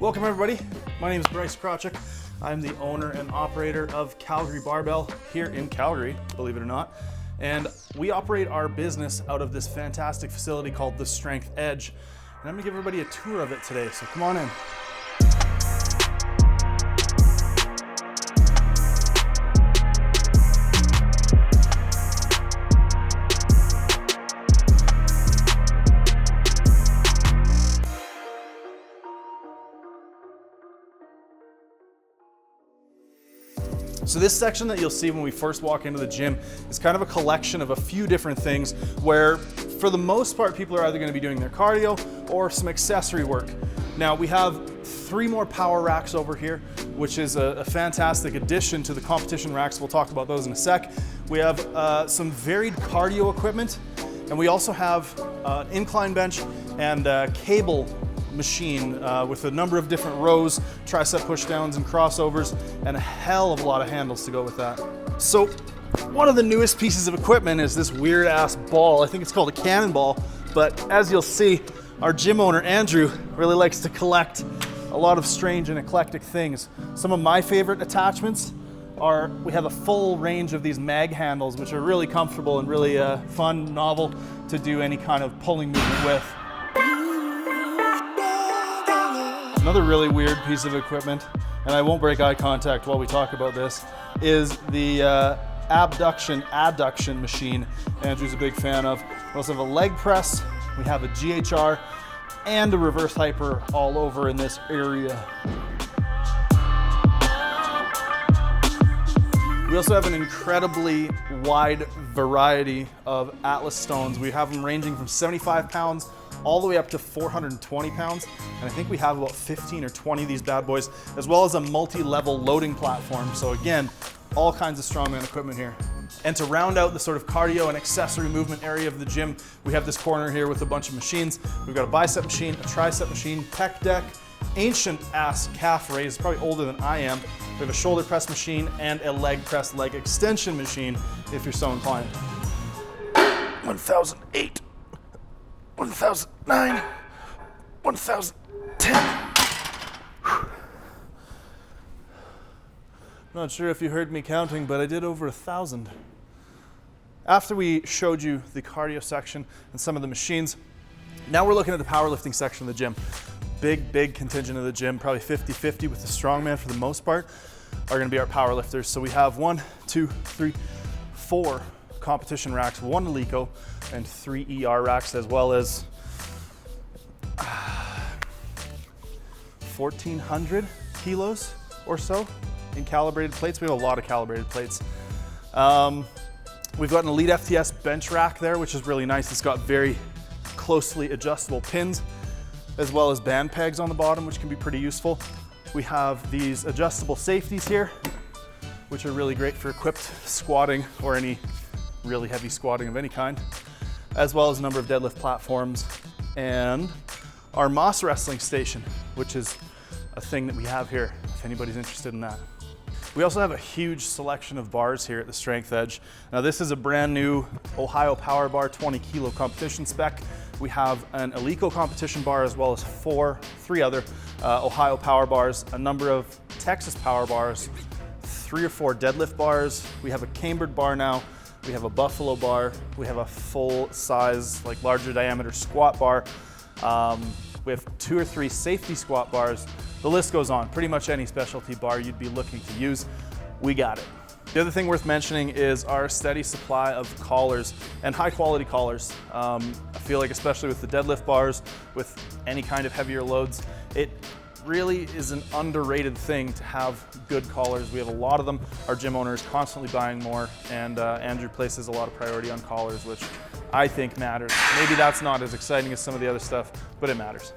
Welcome everybody, my name is Bryce Krawczyk. I'm the owner and operator of Calgary Barbell here in Calgary, believe it or not. And we operate our business out of this fantastic facility called the Strength Edge. And I'm gonna give everybody a tour of it today, so come on in. So this section that you'll see when we first walk into the gym is kind of a collection of a few different things where, for the most part, people are either going to be doing their cardio or some accessory work. Now we have 3 more power racks over here, which is a fantastic addition to the competition racks. We'll talk about those in a sec. We have some varied cardio equipment, and we also have an incline bench and a cable machine with a number of different rows, tricep pushdowns and crossovers, and a hell of a lot of handles to go with that. So one of the newest pieces of equipment is this weird ass ball. I think it's called a Cannonball, but as you'll see, our gym owner Andrew really likes to collect a lot of strange and eclectic things. Some of my favorite attachments are, we have a full range of these mag handles, which are really comfortable and really fun, novel to do any kind of pulling movement with. Another really weird piece of equipment, and I won't break eye contact while we talk about this, is the abduction machine Andrew's a big fan of. We also have a leg press, we have a GHR, and a reverse hyper all over in this area. We also have an incredibly wide variety of Atlas stones. We have them ranging from 75 pounds all the way up to 420 pounds. And I think we have about 15 or 20 of these bad boys, as well as a multi-level loading platform. So again, all kinds of strongman equipment here. And to round out the sort of cardio and accessory movement area of the gym, we have this corner here with a bunch of machines. We've got a bicep machine, a tricep machine, pec deck, ancient ass calf raise, probably older than I am. We have a shoulder press machine and a leg press leg extension machine if you're so inclined. 1008, 1009, 1010. Not sure if you heard me counting, but I did over 1,000. After we showed you the cardio section and some of the machines, now we're looking at the powerlifting section of the gym. Big contingent of the gym, probably 50-50 with the strongman for the most part, are gonna be our powerlifters. So we have 1, 2, 3, 4 competition racks, 1 Alico, and 3 ER racks, as well as 1,400 kilos or so in calibrated plates. We have a lot of calibrated plates. We've got an Elite FTS bench rack there, which is really nice. It's got very closely adjustable pins, as well as band pegs on the bottom, which can be pretty useful. We have these adjustable safeties here, which are really great for equipped squatting or any really heavy squatting of any kind, as well as a number of deadlift platforms, and our Moss wrestling station, which is a thing that we have here, if anybody's interested in that. We also have a huge selection of bars here at the Strength Edge. Now this is a brand new Ohio Power Bar 20 kilo competition spec. We have an Alico competition bar, as well as 3 other Ohio Power Bars, a number of Texas Power Bars, 3 or 4 deadlift bars. We have a cambered bar now. We have a Buffalo bar. We have a full size, like larger diameter squat bar. We have 2 or 3 safety squat bars. The list goes on. Pretty much any specialty bar you'd be looking to use, we got it. The other thing worth mentioning is our steady supply of collars, and high quality collars. I feel like, especially with the deadlift bars, with any kind of heavier loads, it really is an underrated thing to have good collars. We have a lot of them. Our gym owner is constantly buying more, and Andrew places a lot of priority on collars, which I think matters. Maybe that's not as exciting as some of the other stuff, but it matters.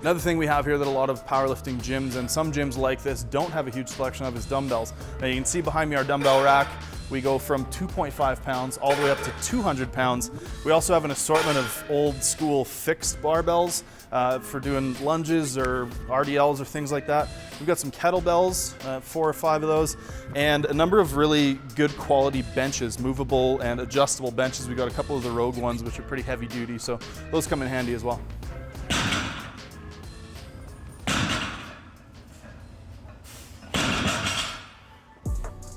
Another thing we have here that a lot of powerlifting gyms, and some gyms like this, don't have a huge selection of is dumbbells. Now you can see behind me our dumbbell rack. We go from 2.5 pounds all the way up to 200 pounds. We also have an assortment of old school fixed barbells for doing lunges or RDLs or things like that. We've got some kettlebells, 4 or 5 of those, and a number of really good quality benches, movable and adjustable benches. We've got a couple of the Rogue ones, which are pretty heavy duty, so those come in handy as well.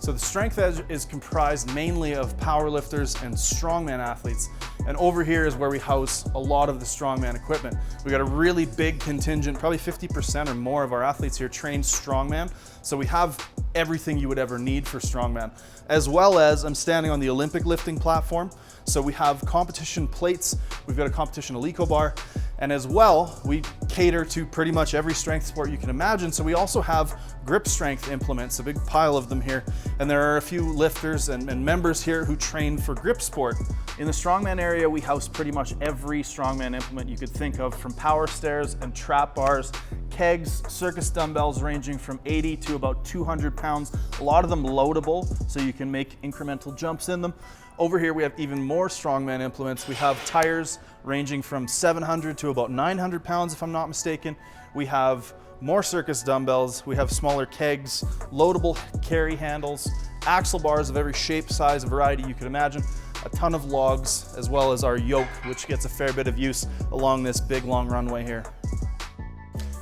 So the Strength Edge is comprised mainly of powerlifters and strongman athletes. And over here is where we house a lot of the strongman equipment. We got a really big contingent, probably 50% or more of our athletes here train strongman. So we have everything you would ever need for strongman. As well as I'm standing on the Olympic lifting platform. So we have competition plates, we've got a competition Alico bar, and as well, we cater to pretty much every strength sport you can imagine. So we also have grip strength implements, a big pile of them here. And there are a few lifters and members here who train for grip sport. In the strongman area, we house pretty much every strongman implement you could think of, from power stairs and trap bars, kegs, circus dumbbells ranging from 80 to about 200 pounds. A lot of them loadable, so you can make incremental jumps in them. Over here, we have even more strongman implements. We have tires ranging from 700 to about 900 pounds, if I'm not mistaken. We have more circus dumbbells. We have smaller kegs, loadable carry handles, axle bars of every shape, size, and variety you could imagine, a ton of logs, as well as our yoke, which gets a fair bit of use along this big, long runway here.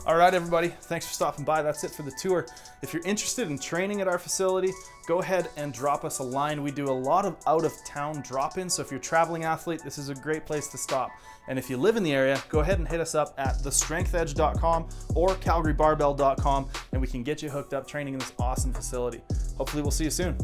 All right, everybody, thanks for stopping by. That's it for the tour. If you're interested in training at our facility, go ahead and drop us a line. We do a lot of out-of-town drop-ins, so if you're a traveling athlete, this is a great place to stop. And if you live in the area, go ahead and hit us up at thestrengthedge.com or calgarybarbell.com, and we can get you hooked up training in this awesome facility. Hopefully we'll see you soon.